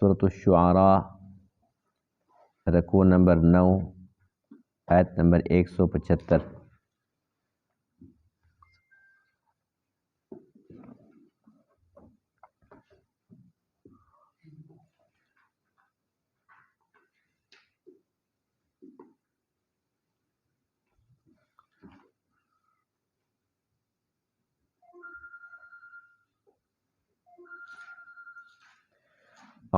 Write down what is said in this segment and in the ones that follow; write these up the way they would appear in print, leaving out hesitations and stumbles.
سورۃ الشعراء رکوع نمبر 9 آیت نمبر 175۔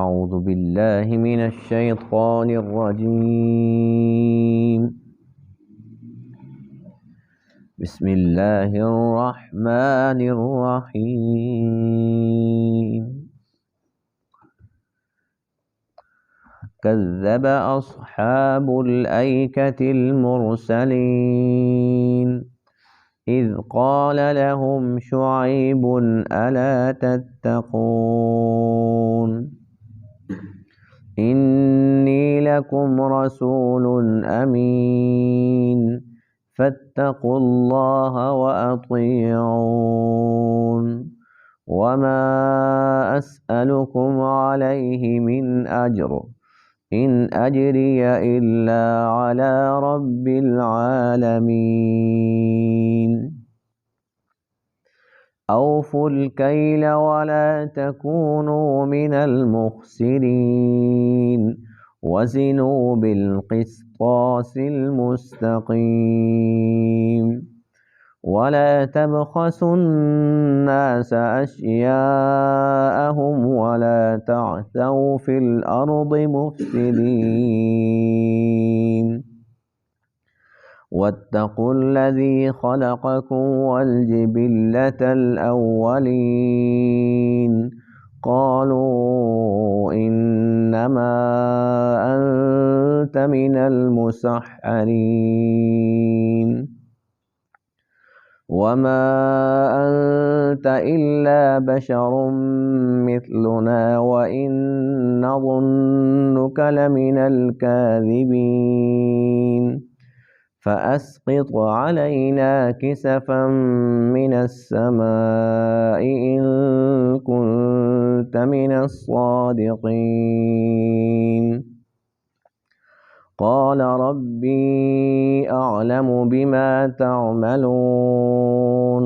اعوذ باللہ من الشیطان الرجیم، بسم اللہ الرحمن الرحیم۔ کذب اصحاب الایکۃ المرسلین اذ قال لهم شعیب الا تتقون انی لکم رسول امین فاتقوا اللہ وأطیعون وما اسألکم علیہ من اجر ان اجری الا علی رب العالمین۔ اوفوا الکیل ولا تکونوا من المخسرین وزنوا بالقسطاس المستقیم ولا تبخسوا الناس اشیاءهم ولا تعثوا في الارض مفسدین واتقوا الذی خلقکم والجبلة الاولین قالوا انما انت من المسحرین وما انت الا بشر مثلنا وان نظنك لمن الكاذبین فأسقط علينا كسفا من السماء إن كنت من الصادقين قال ربي أعلم بما تعملون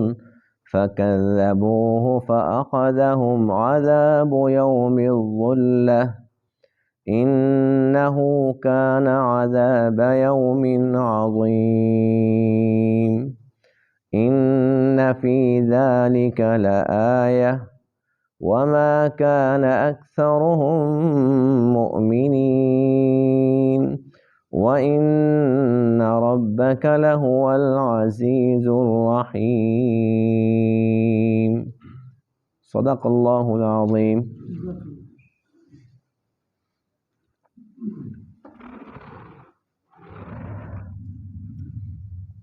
فكذبوه فأخذهم عذاب يوم الظلة إنه كان عذاب يوم عظيم إن في ذلك لآية وما كان أكثرهم مؤمنين وإن ربك لهو العزيز الرحيم۔ صدق اللہ العظیم۔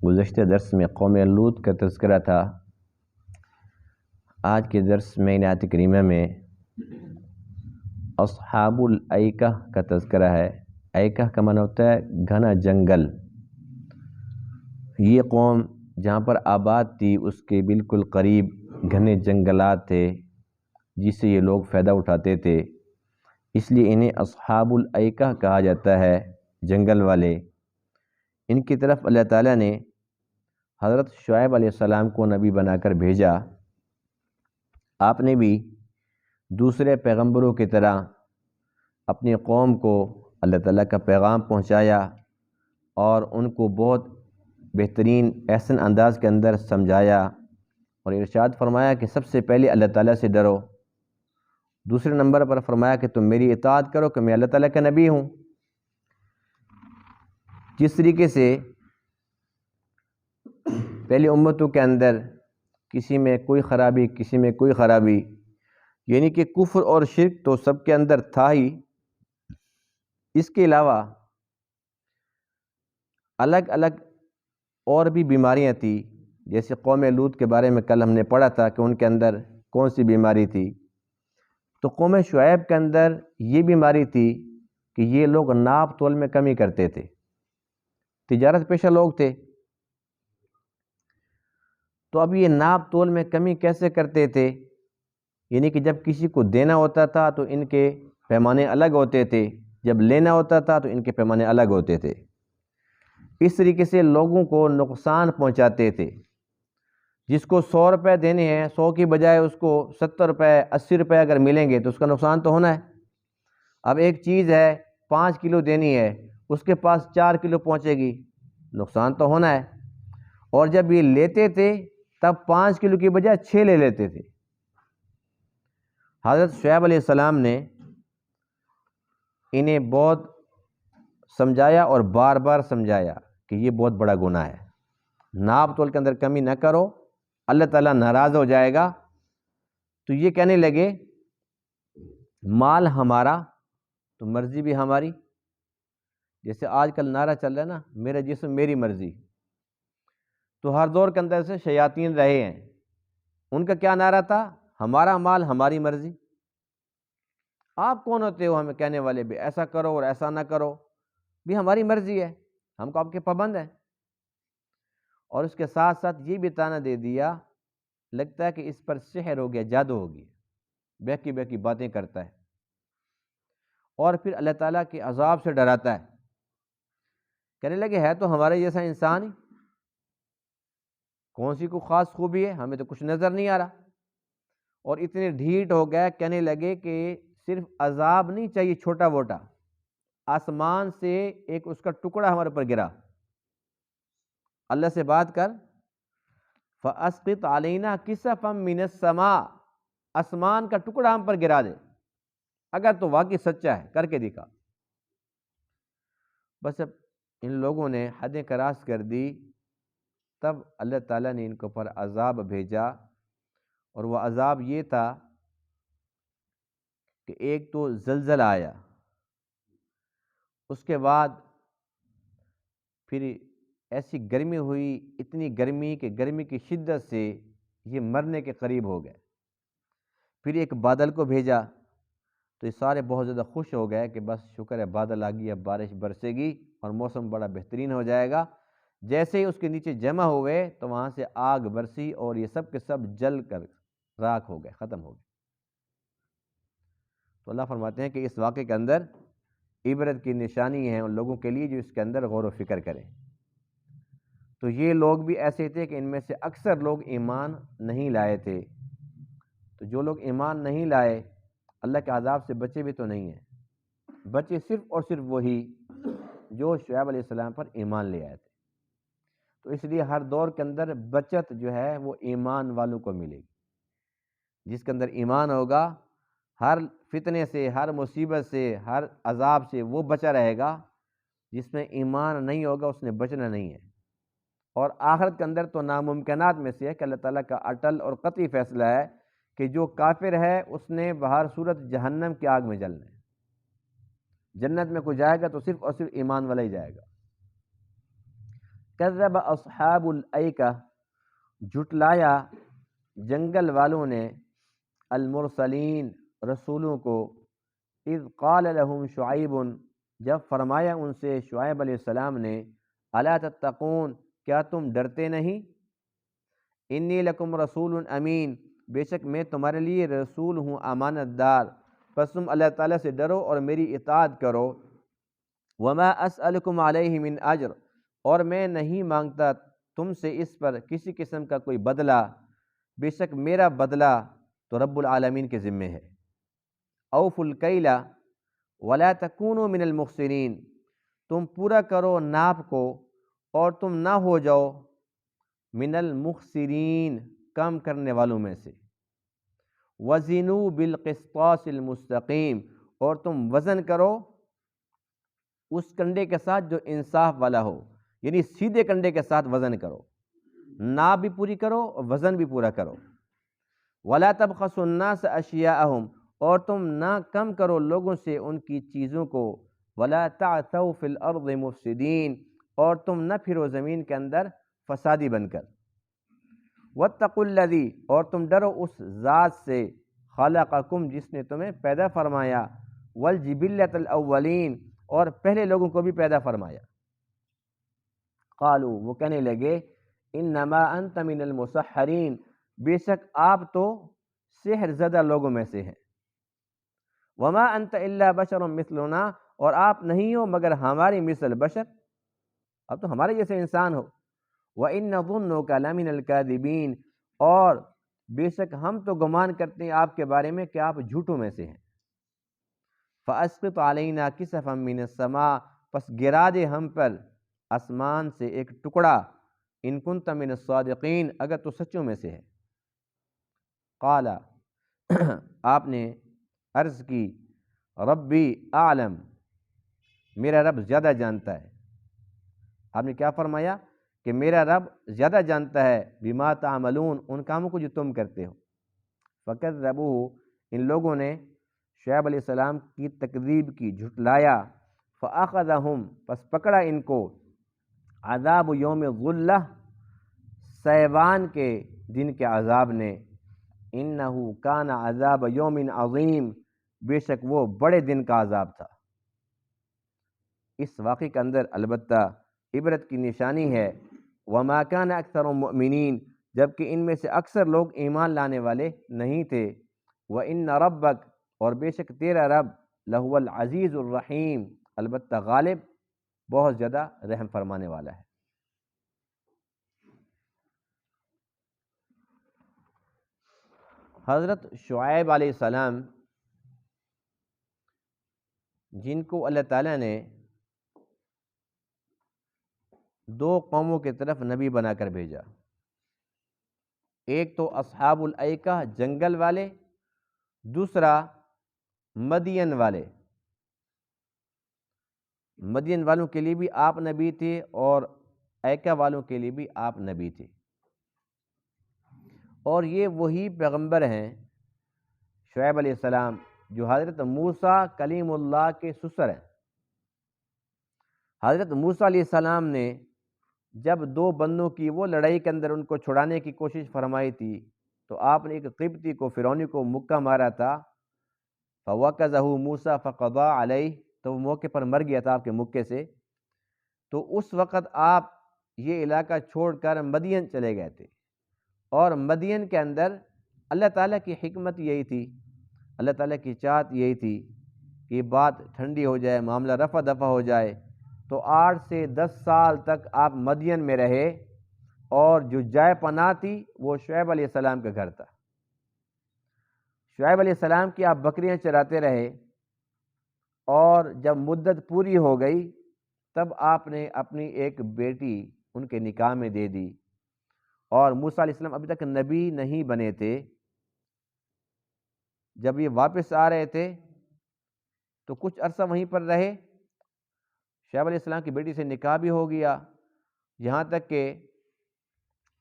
گزشتہ درس میں قوم لوط کا تذکرہ تھا۔ آج کے درس میں آیت کریمہ میں اصحاب الایکہ کا تذکرہ ہے۔ ایکہ کا معنی ہوتا ہے گھنا جنگل۔ یہ قوم جہاں پر آباد تھی اس کے بالکل قریب گھنے جنگلات تھے جس سے یہ لوگ فائدہ اٹھاتے تھے، اس لیے انہیں اصحاب الایکہ کہا جاتا ہے، جنگل والے۔ ان کی طرف اللہ تعالیٰ نے حضرت شعیب علیہ السلام کو نبی بنا کر بھیجا۔ آپ نے بھی دوسرے پیغمبروں کی طرح اپنی قوم کو اللہ تعالیٰ کا پیغام پہنچایا اور ان کو بہت بہترین احسن انداز کے اندر سمجھایا اور ارشاد فرمایا کہ سب سے پہلے اللہ تعالیٰ سے ڈرو۔ دوسرے نمبر پر فرمایا کہ تم میری اطاعت کرو کہ میں اللہ تعالیٰ کا نبی ہوں۔ جس طریقے سے پہلی امتوں کے اندر کسی میں کوئی خرابی کسی میں کوئی خرابی، یعنی کہ کفر اور شرک تو سب کے اندر تھا ہی، اس کے علاوہ الگ الگ اور بھی بیماریاں تھیں۔ جیسے قوم لوط کے بارے میں کل ہم نے پڑھا تھا کہ ان کے اندر کون سی بیماری تھی، تو قوم شعیب کے اندر یہ بیماری تھی کہ یہ لوگ ناپ تول میں کمی کرتے تھے، تجارت پیشہ لوگ تھے۔ تو اب یہ ناپ تول میں کمی کیسے کرتے تھے؟ یعنی کہ جب کسی کو دینا ہوتا تھا تو ان کے پیمانے الگ ہوتے تھے، جب لینا ہوتا تھا تو ان کے پیمانے الگ ہوتے تھے۔ اس طریقے سے لوگوں کو نقصان پہنچاتے تھے۔ جس کو 100 روپے دینے ہیں، 100 کی بجائے اس کو 70 روپے 80 روپے اگر ملیں گے تو اس کا نقصان تو ہونا ہے۔ اب ایک چیز ہے 5 کلو دینی ہے، اس کے پاس 4 کلو پہنچے گی، نقصان تو ہونا ہے۔ اور جب یہ لیتے تھے تب 5 کلو کی بجائے 6 لے لیتے تھے۔ حضرت شعیب علیہ السلام نے انہیں بہت سمجھایا اور بار بار سمجھایا کہ یہ بہت بڑا گناہ ہے، ناپ تول کے اندر کمی نہ کرو، اللہ تعالیٰ ناراض ہو جائے گا۔ تو یہ کہنے لگے مال ہمارا تو مرضی بھی ہماری۔ جیسے آج کل نعرہ چل رہا ہے نا، میرا جسم میری مرضی، تو ہر دور کے اندر سے شیاطین رہے ہیں۔ ان کا کیا نعرہ تھا؟ ہمارا مال ہماری مرضی۔ آپ کون ہوتے ہو ہمیں کہنے والے بھی ایسا کرو اور ایسا نہ کرو؟ بھی ہماری مرضی ہے، ہم کو آپ کے پابند ہیں۔ اور اس کے ساتھ ساتھ یہ بھی طعنہ دے دیا، لگتا ہے کہ اس پر سحر ہو گیا، جادو ہو گیا، بہکی بہکی باتیں کرتا ہے، اور پھر اللہ تعالیٰ کے عذاب سے ڈراتا ہے۔ کہنے لگے ہے تو ہمارے جیسا انسان ہی، کون سی کوئی خاص خوبی ہے، ہمیں تو کچھ نظر نہیں آ رہا۔ اور اتنے ڈھیٹ ہو گئے، کہنے لگے کہ صرف عذاب نہیں چاہیے چھوٹا موٹا، آسمان سے ایک اس کا ٹکڑا ہمارے اوپر گرا، اللہ سے بات کر، فَأَسْقِطْ عَلَيْنَا كِسَفًا مِّنَ السَّمَاءِ، آسمان کا ٹکڑا ہم پر گرا دے، اگر تو واقعی سچا ہے کر کے دکھا۔ بس اب ان لوگوں نے حدیں کراس کر دی، تب اللہ تعالیٰ نے ان کے اوپر عذاب بھیجا، اور وہ عذاب یہ تھا کہ ایک تو زلزلہ آیا، اس کے بعد پھر ایسی گرمی ہوئی، اتنی گرمی کہ گرمی کی شدت سے یہ مرنے کے قریب ہو گئے۔ پھر ایک بادل کو بھیجا، تو یہ سارے بہت زیادہ خوش ہو گئے کہ بس شکر ہے بادل آ گیا، اب بارش برسے گی اور موسم بڑا بہترین ہو جائے گا۔ جیسے ہی اس کے نیچے جمع ہوئے تو وہاں سے آگ برسی اور یہ سب کے سب جل کر راکھ ہو گئے، ختم ہو گئے۔ تو اللہ فرماتے ہیں کہ اس واقعے کے اندر عبرت کی نشانی ہے ان لوگوں کے لیے جو اس کے اندر غور و فکر کریں۔ تو یہ لوگ بھی ایسے تھے کہ ان میں سے اکثر لوگ ایمان نہیں لائے تھے۔ تو جو لوگ ایمان نہیں لائے اللہ کے عذاب سے بچے بھی تو نہیں ہیں، بچے صرف اور صرف وہی جو شعیب علیہ السلام پر ایمان لے آئے تھے۔ تو اس لیے ہر دور کے اندر بچت جو ہے وہ ایمان والوں کو ملے گی۔ جس کے اندر ایمان ہوگا ہر فتنے سے، ہر مصیبت سے، ہر عذاب سے وہ بچا رہے گا۔ جس میں ایمان نہیں ہوگا اس نے بچنا نہیں ہے۔ اور آخرت کے اندر تو ناممکنات میں سے ہے کہ اللہ تعالیٰ کا اٹل اور قطعی فیصلہ ہے کہ جو کافر ہے اس نے بہر صورت جہنم کی آگ میں جلنا ہے۔ جنت میں کوئی جائے گا تو صرف اور صرف ایمان والا ہی جائے گا۔ کذب اصحاب الایکہ، جھٹلایا جنگل والوں نے، المرسلین، رسولوں کو، اذ قال لهم شعیب، جب فرمایا ان سے شعیب علیہ السلام نے، الا تتقون، کیا تم ڈرتے نہیں؟ انی لکم رسول امین، بے شک میں تمہارے لیے رسول ہوں امانت دار، پس تم اللہ تعالیٰ سے ڈرو اور میری اطاعت کرو۔ وما اسألکم علیہ من اجر، اور میں نہیں مانگتا تم سے اس پر کسی قسم کا کوئی بدلہ، بے شک میرا بدلہ تو رب العالمین کے ذمے ہے۔ اوفوا الکیل ولا تکونوا من المخسرین، تم پورا کرو ناپ کو اور تم نہ ہو جاؤ من المخسرین، کم کرنے والوں میں سے۔ وزنوا بالقسطاس المستقیم، اور تم وزن کرو اس کنڈے کے ساتھ جو انصاف والا ہو، یعنی سیدھے کنڈے کے ساتھ وزن کرو، ناپ بھی پوری کرو اور وزن بھی پورا کرو۔ ولا تبخسوا الناس اشیاءہم، اور تم نہ کم کرو لوگوں سے ان کی چیزوں کو۔ ولا تعثوا فی الارض مفسدین، اور تم نہ پھرو زمین کے اندر فسادی بن کر۔ واتقوا الذی، اور تم ڈرو اس ذات سے، خلقکم، جس نے تمہیں پیدا فرمایا، والجبلۃ الاولین، اور پہلے لوگوں کو بھی پیدا فرمایا۔ قالوا، وہ کہنے لگے، انما انت من المسحرین، بے شک آپ تو سحر زدہ لوگوں میں سے ہیں۔ وما انت الا بشر مثلنا، اور آپ نہیں ہو مگر ہماری مثل بشر، اب تو ہمارے جیسے انسان ہو۔ وَإِنَّ ظُنُّكَ لَمِنَ الْكَاذِبِينَ، اور بے شک ہم تو گمان کرتے ہیں آپ کے بارے میں کہ آپ جھوٹوں میں سے ہیں۔ فَأَسْقِطْ عَلَيْنَا كِسَفًا مِّنَ السَّمَاءِ، پس گرا دے ہم پر آسمان سے ایک ٹکڑا، إِن كُنتَ مِنَ الصَّادِقِينَ، اگر تو سچوں میں سے ہے۔ قال، آپ نے عرض کی، ربی اعلم، میرا رب زیادہ جانتا ہے۔ آپ نے کیا فرمایا کہ میرا رب زیادہ جانتا ہے، بما تعملون، ان کاموں کو جو تم کرتے ہو۔ فکذبوہ، ان لوگوں نے شعیب علیہ السلام کی تکذیب کی، جھٹلایا۔ فاخذہم، پس پکڑا ان کو عذاب یوم الظلہ، سیوان کے دن کے عذاب نے۔ انہ کان عذاب یوم عظیم، بے شک وہ بڑے دن کا عذاب تھا۔ اس واقعے کے اندر البتہ عبرت کی نشانی ہے، وما کان اکثر مؤمنین، جبکہ ان میں سے اکثر لوگ ایمان لانے والے نہیں تھے۔ وان ربک، اور بے شک تیرا رب، لہو العزیز الرحیم، البتہ غالب، بہت زیادہ رحم فرمانے والا ہے۔ حضرت شعیب علیہ السلام، جن کو اللہ تعالیٰ نے دو قوموں کی طرف نبی بنا کر بھیجا، ایک تو اصحاب الایکہ جنگل والے، دوسرا مدین والے۔ مدین والوں کے لیے بھی آپ نبی تھے اور ایکہ والوں کے لیے بھی آپ نبی تھے، اور یہ وہی پیغمبر ہیں شعیب علیہ السلام جو حضرت موسیٰ کلیم اللہ کے سسر ہیں۔ حضرت موسیٰ علیہ السلام نے جب دو بندوں کی وہ لڑائی کے اندر ان کو چھڑانے کی کوشش فرمائی تھی، تو آپ نے ایک قبطی کو، فرعونی کو مکہ مارا تھا۔ فَوَكَزَهُ مُوسَىٰ فَقَضَىٰ عَلَيْهِ، تو وہ موقع پر مر گیا تھا آپ کے مکے سے۔ تو اس وقت آپ یہ علاقہ چھوڑ کر مدین چلے گئے تھے، اور مدین کے اندر اللہ تعالیٰ کی حکمت یہی تھی، اللہ تعالیٰ کی چاہت یہی تھی کہ یہ بات ٹھنڈی ہو جائے، معاملہ رفع دفع ہو جائے۔ تو 8 سے 10 سال تک آپ مدین میں رہے، اور جو جائے پناہ تھی وہ شعیب علیہ السلام کا گھر تھا۔ شعیب علیہ السلام کی آپ بکریاں چراتے رہے، اور جب مدت پوری ہو گئی تب آپ نے اپنی ایک بیٹی ان کے نکاح میں دے دی، اور موسیٰ علیہ السلام ابھی تک نبی نہیں بنے تھے۔ جب یہ واپس آ رہے تھے تو کچھ عرصہ وہیں پر رہے، شعیب علیہ السلام کی بیٹی سے نکاح بھی ہو گیا، یہاں تک کہ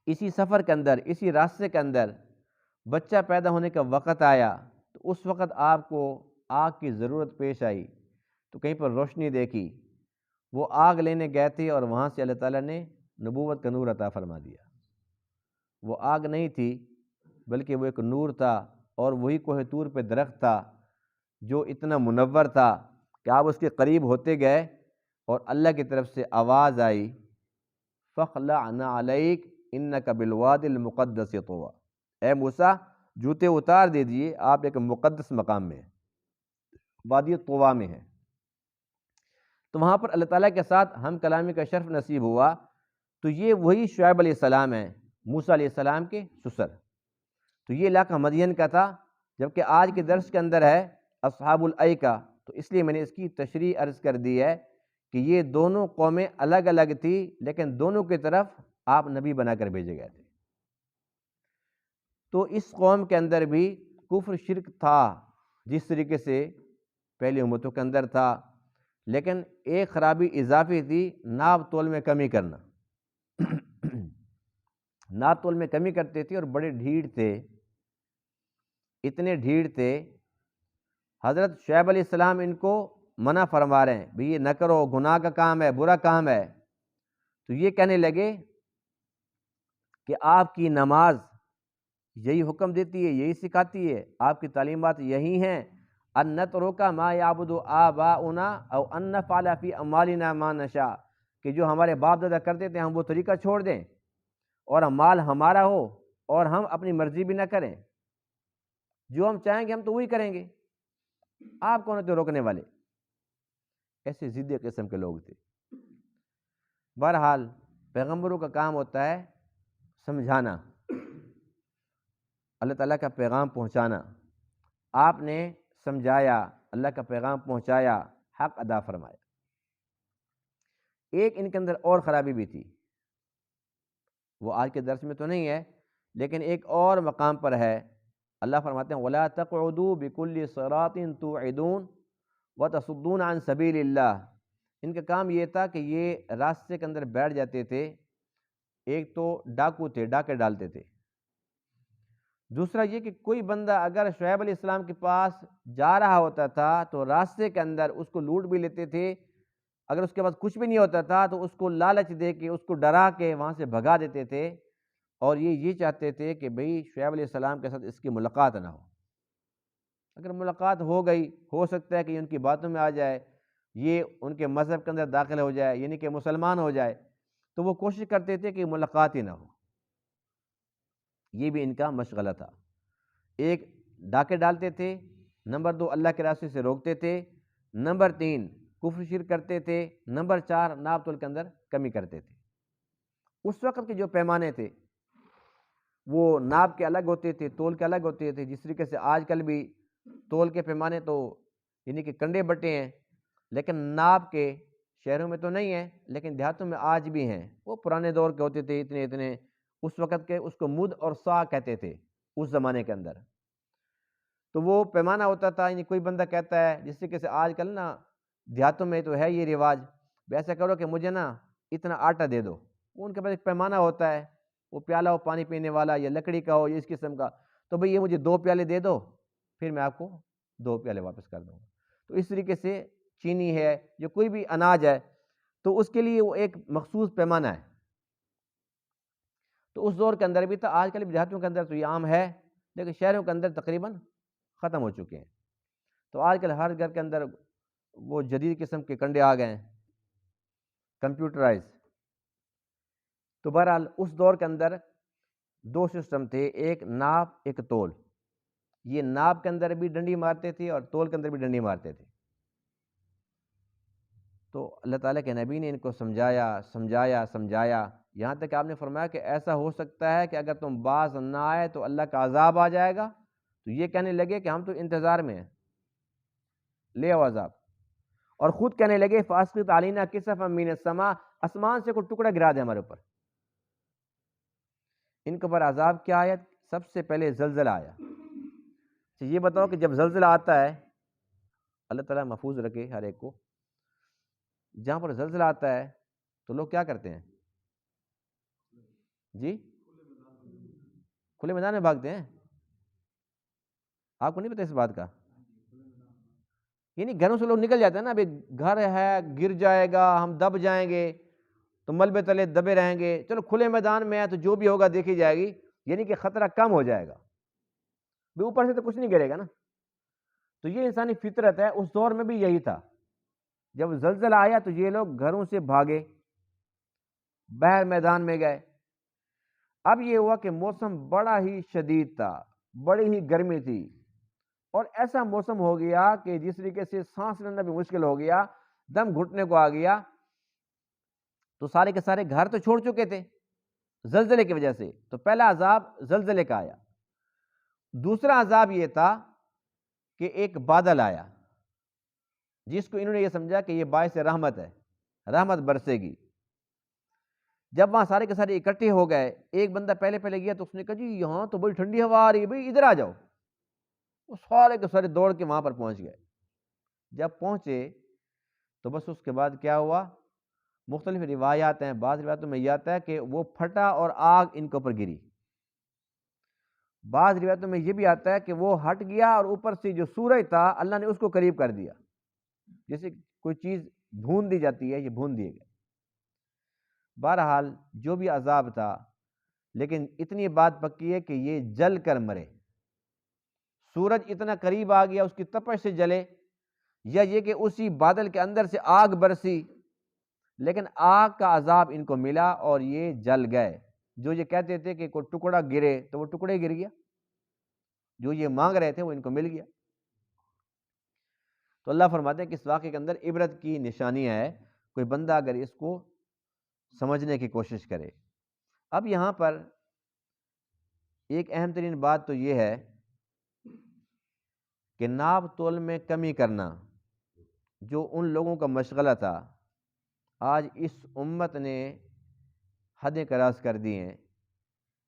اسی سفر کے اندر، اسی راستے کے اندر بچہ پیدا ہونے کا وقت آیا، تو اس وقت آپ کو آگ کی ضرورت پیش آئی، تو کہیں پر روشنی دیکھی، وہ آگ لینے گئے تھے، اور وہاں سے اللہ تعالیٰ نے نبوت کا نور عطا فرما دیا۔ وہ آگ نہیں تھی بلکہ وہ ایک نور تھا، اور وہی کوہ طور پہ درخت تھا جو اتنا منور تھا کہ آپ اس کے قریب ہوتے گئے، اور اللہ کی طرف سے آواز آئی، فَاخْلَعْ نَعْلَيْكَ إِنَّكَ بِالْوَادِ الْمُقَدَّسِ طُوًى، اے موسیٰ جوتے اتار دیجئے، آپ ایک مقدس مقام میں ہیں، وادی طویٰ میں ہیں۔ تو وہاں پر اللہ تعالیٰ کے ساتھ ہم کلامی کا شرف نصیب ہوا۔ تو یہ وہی شعیب علیہ السلام ہیں، موسیٰ علیہ السلام کے سسر۔ تو یہ علاقہ مدین کا تھا، جبکہ آج کے درس کے اندر ہے اصحاب الایکہ، تو اس لیے میں نے اس کی تشریح عرض کر دی ہے کہ یہ دونوں قومیں الگ الگ تھی، لیکن دونوں کی طرف آپ نبی بنا کر بھیجے گئے تھے۔ تو اس قوم کے اندر بھی کفر شرک تھا جس طریقے سے پہلی امتوں کے اندر تھا، لیکن ایک خرابی اضافی تھی، ناپ تول میں کمی کرنا۔ ناپ تول میں کمی کرتے تھے، اور بڑے ڈھیڑ تھے، اتنے ڈھیڑ تھے، حضرت شعیب علیہ السلام ان کو منع فرما رہے ہیں، بھی یہ نہ کرو، گناہ کا کام ہے، برا کام ہے۔ تو یہ کہنے لگے کہ آپ کی نماز یہی حکم دیتی ہے، یہی سکھاتی ہے، آپ کی تعلیمات یہی ہیں، ان نترک ما یعبد آباؤنا او ان نفعل فی اموالنا ما نشاء، کہ جو ہمارے باپ دادا کرتے تھے ہم وہ طریقہ چھوڑ دیں، اور مال ہمارا ہو، اور ہم اپنی مرضی بھی نہ کریں، جو ہم چاہیں گے ہم تو وہی کریں گے۔ آپ کون ہوتے روکنے والے؟ ایسے ضدی قسم کے لوگ تھے۔ بہرحال پیغمبروں کا کام ہوتا ہے سمجھانا، اللہ تعالیٰ کا پیغام پہنچانا۔ آپ نے سمجھایا، اللہ کا پیغام پہنچایا، حق ادا فرمایا۔ ایک ان کے اندر اور خرابی بھی تھی، وہ آج کے درس میں تو نہیں ہے لیکن ایک اور مقام پر ہے۔ اللہ فرماتے ہیں وَلَا تَقْعُدُوا بِكُلِّ صِرَاطٍ تُوعِدُونَ وَتَصُدُّونَ عَن سَبِيلِ اللَّهِ۔ ان کا کام یہ تھا کہ یہ راستے کے اندر بیٹھ جاتے تھے۔ ایک تو ڈاکو تھے، ڈاکے ڈالتے تھے۔ دوسرا یہ کہ کوئی بندہ اگر شعیب علیہ السلام کے پاس جا رہا ہوتا تھا تو راستے کے اندر اس کو لوٹ بھی لیتے تھے۔ اگر اس کے پاس کچھ بھی نہیں ہوتا تھا تو اس کو لالچ دے کے، اس کو ڈرا کے وہاں سے بھگا دیتے تھے، اور یہ چاہتے تھے کہ بھئی شعیب علیہ السلام کے ساتھ اس کی ملاقات نہ ہو۔ اگر ملاقات ہو گئی، ہو سکتا ہے کہ ان کی باتوں میں آ جائے، یہ ان کے مذہب کے اندر داخل ہو جائے، یعنی کہ مسلمان ہو جائے، تو وہ کوشش کرتے تھے کہ ملاقات ہی نہ ہو۔ یہ بھی ان کا مشغلہ تھا۔ ایک ڈاکے ڈالتے تھے، نمبر 2 اللہ کے راستے سے روکتے تھے، نمبر 3 کفر شرک کرتے تھے، نمبر 4 ناپ تول کے اندر کمی کرتے تھے۔ اس وقت کے جو پیمانے تھے وہ ناپ کے الگ ہوتے تھے، تول کے الگ ہوتے تھے، جس طریقے سے آج کل بھی تول کے پیمانے تو یعنی کہ کنڈے بٹے ہیں، لیکن ناپ کے شہروں میں تو نہیں ہیں لیکن دیہاتوں میں آج بھی ہیں۔ وہ پرانے دور کے ہوتے تھے، اتنے اتنے، اس وقت کے اس کو مد اور سا کہتے تھے اس زمانے کے اندر۔ تو وہ پیمانہ ہوتا تھا، یعنی کوئی بندہ کہتا ہے، جس طریقے سے آج کل نا دیہاتوں میں تو ہے یہ رواج، ایسا کرو کہ مجھے نا اتنا آٹا دے دو۔ وہ ان کے پاس ایک پیمانہ ہوتا ہے، وہ پیالہ ہو پانی پینے والا یا لکڑی کا ہو یا اس قسم کا، تو بھئی یہ مجھے 2 پیالے دے دو، پھر میں آپ کو 2 پیالے واپس کر دوں گا۔ تو اس طریقے سے چینی ہے، جو کوئی بھی اناج ہے، تو اس کے لیے وہ ایک مخصوص پیمانہ ہے۔ تو اس دور کے اندر بھی تھا، آج کل بھی دیہاتوں کے اندر تو یہ عام ہے، لیکن شہروں کے اندر تقریباً ختم ہو چکے ہیں۔ تو آج کل ہر گھر کے اندر وہ جدید قسم کے کنڈے آ گئے ہیں، کمپیوٹرائز۔ تو بہرحال اس دور کے اندر 2 سسٹم تھے، ایک ناپ ایک تول۔ یہ ناپ کے اندر بھی ڈنڈی مارتے تھے اور تول کے اندر بھی ڈنڈی مارتے تھے۔ تو اللہ تعالیٰ کے نبی نے ان کو سمجھایا، یہاں تک کہ آپ نے فرمایا کہ ایسا ہو سکتا ہے کہ اگر تم باز نہ آئے تو اللہ کا عذاب آ جائے گا۔ تو یہ کہنے لگے کہ ہم تو انتظار میں ہیں، لے آؤ عذاب۔ اور خود کہنے لگے فاسقط علینا کسفا من السماء، آسمان سے کوئی ٹکڑا گرا دے ہمارے اوپر۔ ان کے اوپر عذاب کیا آیا؟ سب سے پہلے زلزلہ آیا۔ یہ بتاؤ کہ جب زلزلہ آتا ہے، اللہ تعالیٰ محفوظ رکھے ہر ایک کو، جہاں پر زلزلہ آتا ہے تو لوگ کیا کرتے ہیں؟ جی کھلے میدان میں بھاگتے ہیں۔ آپ کو نہیں پتہ اس بات کا؟ یعنی گھروں سے لوگ نکل جاتے ہیں نا، ابھی گھر ہے گر جائے گا، ہم دب جائیں گے، تو ملبے تلے دبے رہیں گے، چلو کھلے میدان میں ہے تو جو بھی ہوگا دیکھی جائے گی، یعنی کہ خطرہ کم ہو جائے گا، بھی اوپر سے تو کچھ نہیں گرے گا نا۔ تو یہ انسانی فطرت ہے، اس دور میں بھی یہی تھا۔ جب زلزلہ آیا تو یہ لوگ گھروں سے بھاگے، باہر میدان میں گئے۔ اب یہ ہوا کہ موسم بڑا ہی شدید تھا، بڑی ہی گرمی تھی، اور ایسا موسم ہو گیا کہ جس طریقے سے سانس لینا بھی مشکل ہو گیا، دم گھٹنے کو آ گیا۔ تو سارے کے سارے گھر تو چھوڑ چکے تھے زلزلے کی وجہ سے۔ تو پہلا عذاب زلزلے کا آیا۔ دوسرا عذاب یہ تھا کہ ایک بادل آیا، جس کو انہوں نے یہ سمجھا کہ یہ باعث رحمت ہے، رحمت برسے گی۔ جب وہاں سارے کے سارے اکٹھے ہو گئے، ایک بندہ پہلے گیا تو اس نے کہا جی یہاں تو بڑی ٹھنڈی ہوا آ رہی ہے، بھائی ادھر آ جاؤ۔ وہ سارے کے سارے دوڑ کے وہاں پر پہنچ گئے۔ جب پہنچے تو بس اس کے بعد کیا ہوا؟ مختلف روایات ہیں، بعض روایتوں میں یہ آتا ہے کہ وہ پھٹا اور آگ ان کے اوپر گری۔ بعض روایتوں میں یہ بھی آتا ہے کہ وہ ہٹ گیا اور اوپر سے جو سورج تھا اللہ نے اس کو قریب کر دیا، جیسے کوئی چیز بھون دی جاتی ہے، یہ بھون دیے گئے۔ بہرحال جو بھی عذاب تھا، لیکن اتنی بات پکی ہے کہ یہ جل کر مرے۔ سورج اتنا قریب آ گیا، اس کی تپش سے جلے، یا یہ کہ اسی بادل کے اندر سے آگ برسی، لیکن آگ کا عذاب ان کو ملا اور یہ جل گئے۔ جو یہ کہتے تھے کہ کوئی ٹکڑا گرے تو وہ ٹکڑے گر گیا، جو یہ مانگ رہے تھے وہ ان کو مل گیا۔ تو اللہ فرماتے ہیں کہ اس واقعے کے اندر عبرت کی نشانیاں ہے، کوئی بندہ اگر اس کو سمجھنے کی کوشش کرے۔ اب یہاں پر ایک اہم ترین بات تو یہ ہے کہ ناپ تول میں کمی کرنا جو ان لوگوں کا مشغلہ تھا، آج اس امت نے حدیں کراس کر دی ہیں،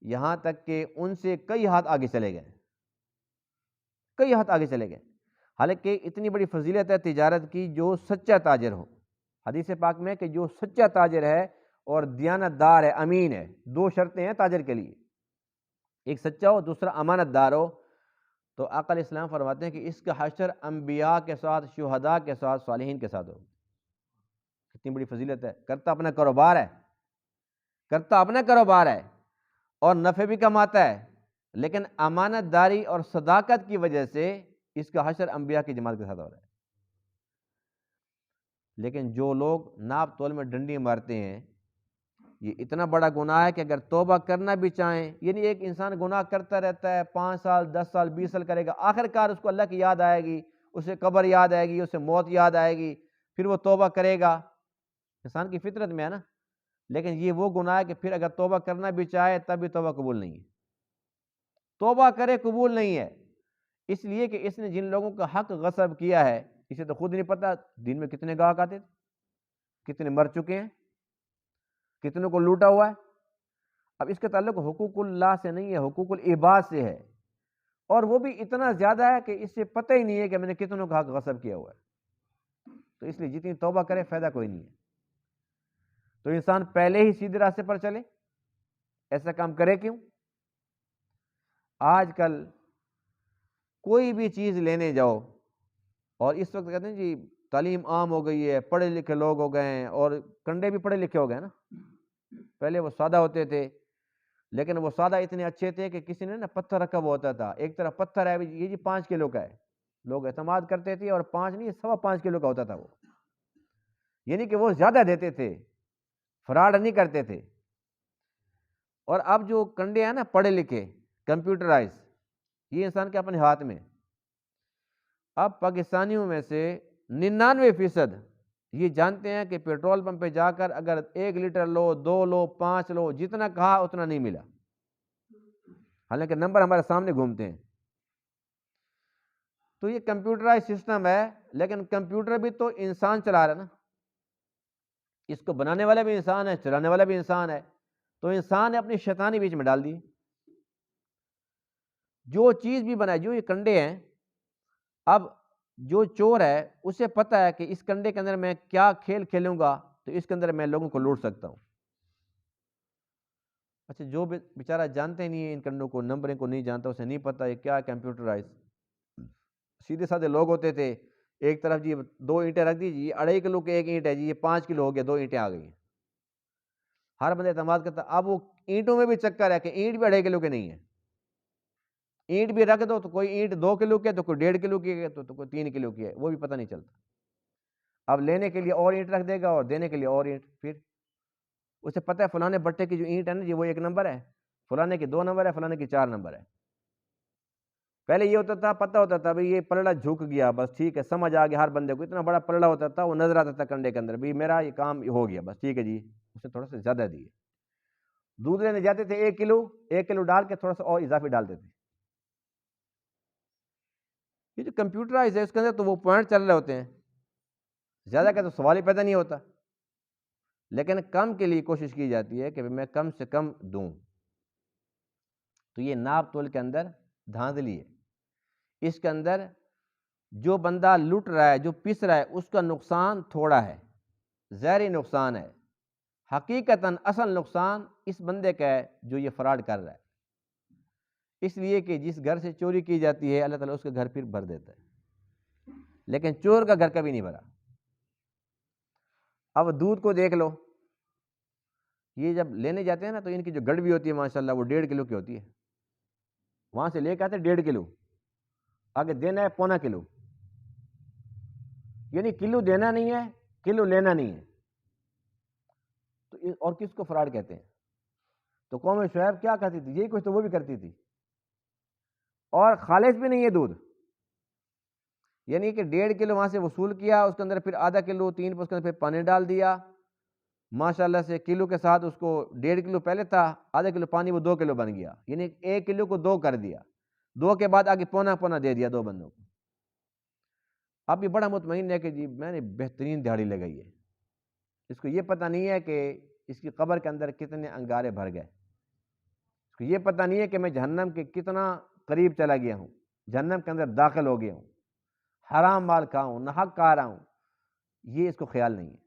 یہاں تک کہ ان سے کئی ہاتھ آگے چلے گئے، کئی ہاتھ آگے چلے گئے۔ حالانکہ اتنی بڑی فضیلت ہے تجارت کی، جو سچا تاجر ہو، حدیث پاک میں کہ جو سچا تاجر ہے اور دیانت دار ہے، امین ہے، دو شرطیں ہیں تاجر کے لیے، ایک سچا ہو، دوسرا امانت دار ہو، تو آقا علیہ السلام فرماتے ہیں کہ اس کا حشر انبیاء کے ساتھ، شہداء کے ساتھ، صالحین کے ساتھ ہو۔ کتنی بڑی فضیلت ہے، کرتا اپنا کاروبار ہے، کرتا اپنا کاروبار ہے اور نفع بھی کماتا ہے، لیکن امانت داری اور صداقت کی وجہ سے اس کا حشر انبیاء کی جماعت کے ساتھ ہو رہا ہے۔ لیکن جو لوگ ناپ تول میں ڈنڈی مارتے ہیں، یہ اتنا بڑا گناہ ہے کہ اگر توبہ کرنا بھی چاہیں، یعنی ایک انسان گناہ کرتا رہتا ہے، 5 سال 10 سال 20 سال کرے گا، آخر کار اس کو اللہ کی یاد آئے گی، اسے قبر یاد آئے گی، اسے موت یاد آئے گی، پھر وہ توبہ کرے گا، انسان کی فطرت میں ہے نا۔ لیکن یہ وہ گناہ ہے کہ پھر اگر توبہ کرنا بھی چاہے تب بھی توبہ قبول نہیں ہے، توبہ کرے قبول نہیں ہے، اس لیے کہ اس نے جن لوگوں کا حق غصب کیا ہے، اسے تو خود نہیں پتہ دین میں کتنے گاہک آتے تھے، کتنے مر چکے ہیں، کتنوں کو لوٹا ہوا ہے۔ اب اس کا تعلق حقوق اللہ سے نہیں ہے، حقوق العباد سے ہے، اور وہ بھی اتنا زیادہ ہے کہ اس سے پتہ ہی نہیں ہے کہ میں نے کتنوں کا حق غصب کیا ہوا ہے۔ تو اس لیے جتنی توبہ کرے فائدہ کوئی نہیں ہے، تو انسان پہلے ہی سیدھے راستے پر چلے، ایسا کام کرے کیوں؟ آج کل کوئی بھی چیز لینے جاؤ، اور اس وقت کہتے ہیں جی تعلیم عام ہو گئی ہے، پڑھے لکھے لوگ ہو گئے ہیں، اور کنڈے بھی پڑھے لکھے ہو گئے نا۔ پہلے وہ سادہ ہوتے تھے، لیکن وہ سادہ اتنے اچھے تھے کہ کسی نے نا پتھر رکھا ہوا ہوتا تھا، ایک طرف پتھر ہے، یہ جی 5 کلو کا ہے، لوگ اعتماد کرتے تھے، اور 5 نہیں 5.25 کلو کا ہوتا تھا وہ، یعنی کہ وہ زیادہ دیتے تھے، فراڈ نہیں کرتے تھے۔ اور اب جو کنڈے ہیں نا پڑھے لکھے، کمپیوٹرائز، یہ انسان کے اپنے ہاتھ میں۔ اب پاکستانیوں میں سے 99% یہ جانتے ہیں کہ پیٹرول پمپ پہ جا کر اگر 1 لیٹر لو، 2 لو، 5 لو، جتنا کہا اتنا نہیں ملا، حالانکہ نمبر ہمارے سامنے گھومتے ہیں۔ تو یہ کمپیوٹرائز سسٹم ہے، لیکن کمپیوٹر بھی تو انسان چلا رہا ہے نا، اس کو بنانے والا بھی انسان ہے، چلانے والا بھی انسان ہے، تو انسان نے اپنی شیطانی بیچ میں ڈال دی۔ جو چیز بھی بنائے، جو یہ کنڈے ہیں، اب جو چور ہے اسے پتہ ہے کہ اس کنڈے کے اندر میں کیا کھیل کھیلوں گا تو اس کے اندر میں لوگوں کو لوٹ سکتا ہوں۔ اچھا، جو بیچارہ جانتے نہیں ہیں ان کنڈوں کو، نمبرنگ کو نہیں جانتا، اسے نہیں پتہ یہ کیا کمپیوٹرائز، سیدھے سادھے لوگ ہوتے تھے، ایک طرف جی 2 اینٹیں رکھ دی، جی 2.5 کلو کی 1 اینٹ ہے جی، یہ 5 کلو ہو گیا، 2 اینٹیں آ گئی ہیں، ہر بندہ اعتماد کرتا۔ اب وہ اینٹوں میں بھی چکر ہے کہ اینٹ بھی 2.5 کلو کے نہیں ہے، اینٹ بھی رکھ دو تو کوئی اینٹ 2 کلو کی ہے، تو کوئی 1.5 کلو کی ہے، تو کوئی 3 کلو کی ہے، وہ بھی پتہ نہیں چلتا۔ اب لینے کے لیے اور اینٹ رکھ دے گا اور دینے کے لیے اور اینٹ، پھر اسے پتہ ہے فلانے بٹے کی جو اینٹ ہے نا جی وہ 1 نمبر ہے، فلانے کی 2 نمبر ہے، فلانے کی 4 نمبر ہے۔ پہلے یہ ہوتا تھا، پتہ ہوتا تھا بھئی یہ پلڑا جھک گیا، بس ٹھیک ہے، سمجھ آ گیا ہر بندے کو، اتنا بڑا پلڑا ہوتا تھا، وہ نظر آتا تھا کنڈے کے اندر، بھئی میرا یہ کام ہو گیا، بس ٹھیک ہے جی، اسے تھوڑا سا زیادہ دیے۔ دودھ لینے جاتے تھے 1 کلو ڈال کے تھوڑا سا اور اضافی ڈالتے تھے۔ یہ جو کمپیوٹرائز ہے اس کے اندر تو وہ پوائنٹ چل رہے ہوتے ہیں، زیادہ کا تو سوال ہی پیدا نہیں ہوتا، لیکن کم کے لیے کوشش کی جاتی ہے کہ میں کم سے کم دوں۔ تو یہ ناپ تول کے اندر دھاندلی ہے، اس کے اندر جو بندہ لٹ رہا ہے، جو پس رہا ہے، اس کا نقصان تھوڑا ہے، ظاہری نقصان ہے، حقیقتاً اصل نقصان اس بندے کا ہے جو یہ فراڈ کر رہا ہے، اس لیے کہ جس گھر سے چوری کی جاتی ہے اللہ تعالیٰ اس کا گھر پھر بھر دیتا ہے، لیکن چور کا گھر کبھی نہیں بھرا۔ اب دودھ کو دیکھ لو، یہ جب لینے جاتے ہیں نا تو ان کی جو گڑوی ہوتی ہے ماشاءاللہ وہ 1.5 کلو کی ہوتی ہے، وہاں سے لے کے آتے 1.5 کلو، آگے دینا ہے 1.25 کلو، یعنی کلو دینا نہیں ہے، کلو لینا نہیں ہے، تو اور کس کو فراڈ کہتے ہیں؟ تو قوم شعیب کیا کرتی تھی؟ یہی کچھ تو وہ بھی کرتی تھی، اور خالص بھی نہیں ہے دودھ، یعنی کہ 1.5 کلو وہاں سے وصول کیا، اس کے اندر پھر آدھا کلو 3 اس کے اندر پھر پانی ڈال دیا، ماشاءاللہ سے کلو کے ساتھ اس کو 1.5 کلو پہلے تھا، آدھا کلو پانی وہ 2 کلو بن گیا، یعنی 1 کلو کو 2 کر دیا، 2 کے بعد آگے پونا پونا دے دیا 2 بندوں کو۔ اب یہ بڑا مطمئن ہے کہ جی میں نے بہترین دہاڑی لگائی ہے، اس کو یہ پتہ نہیں ہے کہ اس کی قبر کے اندر کتنے انگارے بھر گئے، اس کو یہ پتہ نہیں ہے کہ میں جہنم کے کتنا قریب چلا گیا ہوں، جہنم کے اندر داخل ہو گیا ہوں، حرام مال کھاؤں، ناحق کھا رہا ہوں، یہ اس کو خیال نہیں ہے۔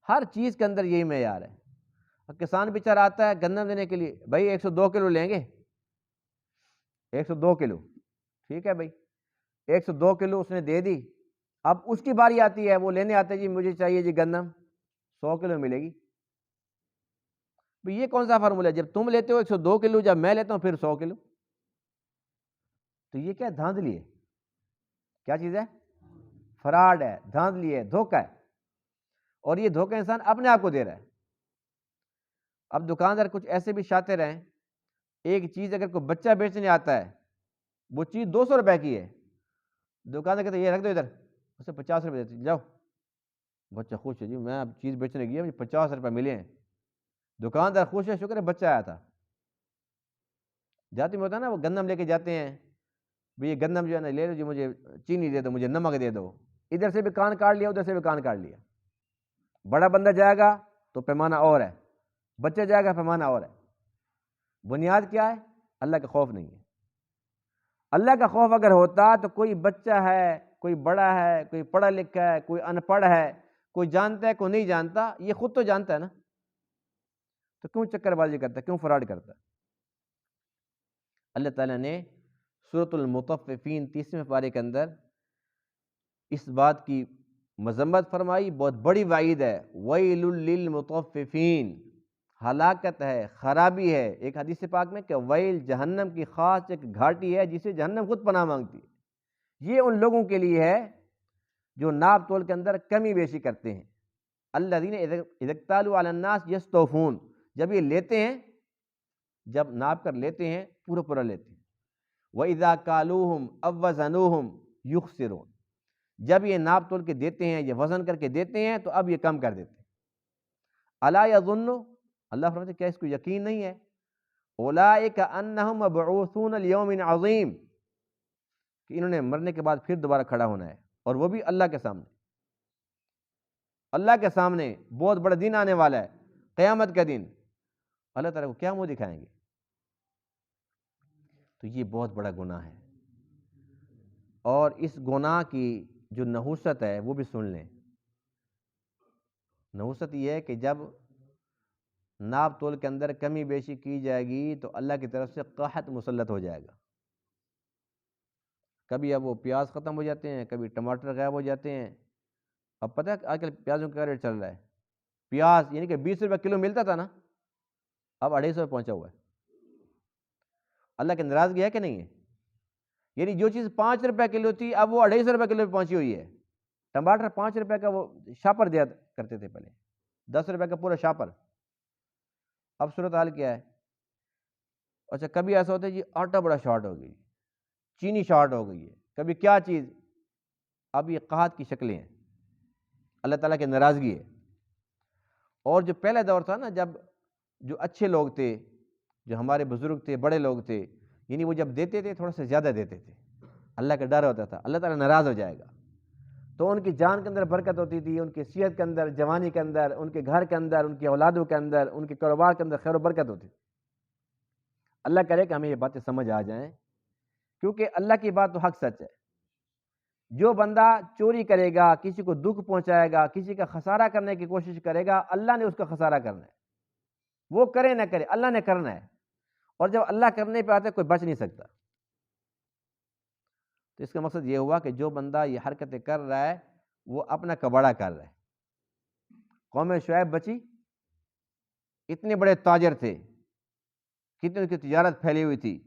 ہر چیز کے اندر یہی معیار ہے۔ کسان بیچارہ آتا ہے گندم دینے کے لیے، بھائی 102 کلو لیں گے، 102 کلو، ٹھیک ہے بھائی، 102 کلو اس نے دے دی، اب اس کی باری آتی ہے، وہ لینے آتے جی مجھے چاہیے جی گندم 100 کلو ملے گی۔ یہ کون سا فارمولہ ہے؟ جب تم لیتے ہو 102 کلو، جب میں لیتا ہوں پھر 100 کلو، تو یہ کیا دھاندلی ہے؟ کیا چیز ہے؟ فراڈ ہے، دھاندلی ہے، دھوکہ ہے، اور یہ دھوکہ انسان اپنے آپ کو دے رہا ہے۔ اب دکاندار کچھ ایسے بھی شاطر ہیں، ایک چیز اگر کوئی بچہ بیچنے آتا ہے، وہ چیز 200 روپے کی ہے، دکاندار کہتے ہیں یہ رکھ دو ادھر، اسے 50 روپے دیتے، جاؤ، بچہ خوش ہے جی میں اب چیز بیچنے گیا مجھے 50 روپے ملے ہیں، دکاندار خوش ہے، شکر ہے بچہ آیا تھا۔ جاتے میں ہوتا ہے نا، وہ گندم لے کے جاتے ہیں، بھئی یہ گندم جو ہے نا لے لو جی، مجھے چینی دے دو، مجھے نمک دے دو، ادھر سے بھی کان کاٹ لیا، ادھر سے بھی کان کاٹ لیا۔ بڑا بندہ جائے گا تو پیمانہ اور ہے، بچہ جائے گا پیمانہ اور ہے۔ بنیاد کیا ہے؟ اللہ کا خوف نہیں ہے۔ اللہ کا خوف اگر ہوتا تو کوئی بچہ ہے، کوئی بڑا ہے، کوئی پڑھا لکھا ہے، کوئی ان پڑھ ہے، کوئی جانتا ہے، کوئی نہیں جانتا، یہ خود تو جانتا ہے نا، تو کیوں چکر بازی کرتا ہے، کیوں فراڈ کرتا ہے؟ اللہ تعالیٰ نے سورۃ المطففین 30ویں پارے کے اندر اس بات کی مذمت فرمائی، بہت بڑی وعید ہے، ویل للمطففین، ہلاکت ہے، خرابی ہے۔ ایک حدیث پاک میں کہ ویل جہنم کی خاص ایک گھاٹی ہے جسے جہنم خود پناہ مانگتی ہے، یہ ان لوگوں کے لیے ہے جو ناپ تول کے اندر کمی بیشی کرتے ہیں۔ الذین اذا اکتالوا علی الناس یستوفون، جب یہ لیتے ہیں، جب ناپ کر لیتے ہیں پورا پورا لیتے ہیں۔ وَإِذَا كَالُوهُمْ أَوْ وَزَنُوهُمْ يُخْسِرُونَ، جب یہ ناپ تول کے دیتے ہیں، یہ وزن کر کے دیتے ہیں تو اب یہ کم کر دیتے ہیں۔ الا یظن، اللہ فرماتے ہیں کیا اس کو یقین نہیں ہے، اولئک انہم مبعوثون لیوم عظیم، کہ انہوں نے مرنے کے بعد پھر دوبارہ کھڑا ہونا ہے، اور وہ بھی اللہ کے سامنے۔ اللہ کے سامنے بہت بڑا دن آنے والا ہے، قیامت کا دن، اللہ تعالیٰ کو کیا منہ دکھائیں گے؟ تو یہ بہت بڑا گناہ ہے، اور اس گناہ کی جو نحوست ہے وہ بھی سن لیں۔ نحوست یہ ہے کہ جب ناپ تول کے اندر کمی بیشی کی جائے گی تو اللہ کی طرف سے قحط مسلط ہو جائے گا۔ کبھی اب وہ پیاز ختم ہو جاتے ہیں، کبھی ٹماٹر غائب ہو جاتے ہیں۔ اب پتہ ہے آج کل پیازوں کا ریٹ چل رہا ہے، پیاز یعنی کہ 20 روپے کلو ملتا تھا نا، اب 250 پہنچا ہوا ہے۔ اللہ کی ناراضگی ہے کہ نہیں ہے؟ یعنی جو چیز 5 روپے کلو تھی اب وہ 250 روپے کلو پہ پہنچی ہوئی ہے۔ ٹماٹر 5 روپے کا وہ شاپر دیا کرتے تھے پہلے، 10 روپے کا پورا شاپر، اب صورتحال کیا ہے؟ اچھا کبھی ایسا ہوتا ہے جی آٹا بڑا شارٹ ہو گئی، چینی شارٹ ہو گئی ہے، کبھی کیا چیز، اب یہ قحط کی شکلیں ہیں، اللہ تعالیٰ کی ناراضگی ہے۔ اور جو پہلا دور تھا نا، جب جو اچھے لوگ تھے، جو ہمارے بزرگ تھے، بڑے لوگ تھے، یعنی وہ جب دیتے تھے تھوڑا سا زیادہ دیتے تھے، اللہ کا ڈر ہوتا تھا اللہ تعالیٰ ناراض ہو جائے گا، تو ان کی جان کے اندر برکت ہوتی تھی، ان کی صحت کے اندر، جوانی کے اندر، ان کے گھر کے اندر، ان کی اولادوں کے اندر، ان کے کاروبار کے اندر خیر و برکت ہوتی تھی۔ اللہ کرے کہ ہمیں یہ باتیں سمجھ آ جائیں، کیونکہ اللہ کی بات تو حق سچ ہے۔ جو بندہ چوری کرے گا، کسی کو دکھ پہنچائے گا، کسی کا خسارہ کرنے کی کوشش کرے گا، اللہ نے اس کا خسارہ کرنا ہے، وہ کرے نہ کرے اللہ نے کرنا ہے، اور جب اللہ کرنے پہ آتا ہے کوئی بچ نہیں سکتا۔ تو اس کا مقصد یہ ہوا کہ جو بندہ یہ حرکتیں کر رہا ہے وہ اپنا کباڑہ کر رہا ہے۔ قوم شعیب بچی، اتنے بڑے تاجر تھے، کتنی ان کی تجارت پھیلی ہوئی تھی،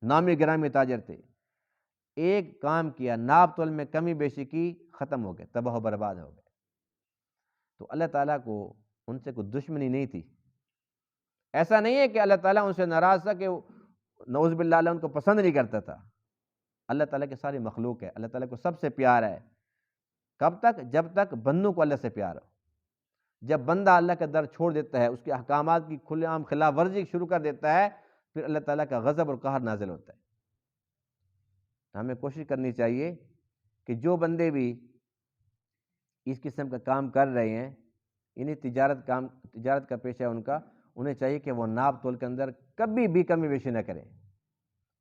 نامی گرامی تاجر تھے، ایک کام کیا، ناپ تول میں کمی بیشی کی، ختم ہو گئے، تباہ و برباد ہو گئے۔ تو اللہ تعالیٰ کو ان سے کوئی دشمنی نہیں تھی، ایسا نہیں ہے کہ اللہ تعالیٰ ان سے ناراض تھا کہ نعوذ باللہ اللہ ان کو پسند نہیں کرتا تھا، اللہ تعالیٰ کی ساری مخلوق ہے، اللہ تعالیٰ کو سب سے پیار ہے۔ کب تک؟ جب تک بندوں کو اللہ سے پیار ہو۔ جب بندہ اللہ کا در چھوڑ دیتا ہے، اس کے احکامات کی کھلے عام خلاف ورزی شروع کر دیتا ہے، پھر اللہ تعالیٰ کا غضب اور قہر نازل ہوتا ہے۔ ہمیں کوشش کرنی چاہیے کہ جو بندے بھی اس قسم کا کام کر رہے ہیں، انہیں تجارت کا پیشہ ہے ان کا، انہیں چاہیے کہ وہ ناپ تول کے اندر کبھی بھی کمی بیشی نہ کریں۔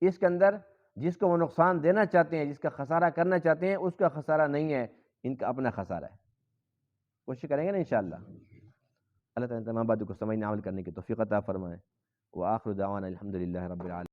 اس کے اندر جس کو وہ نقصان دینا چاہتے ہیں، جس کا خسارہ کرنا چاہتے ہیں، اس کا خسارہ نہیں ہے، ان کا اپنا خسارہ ہے۔ کوشش کریں گے نا انشاءاللہ۔ اللہ تعالیٰ تمام باتوں کو سمجھنے عمل کرنے کی توفیق عطا فرمائے۔ وآخر دعوانا الحمدللہ رب العالمین۔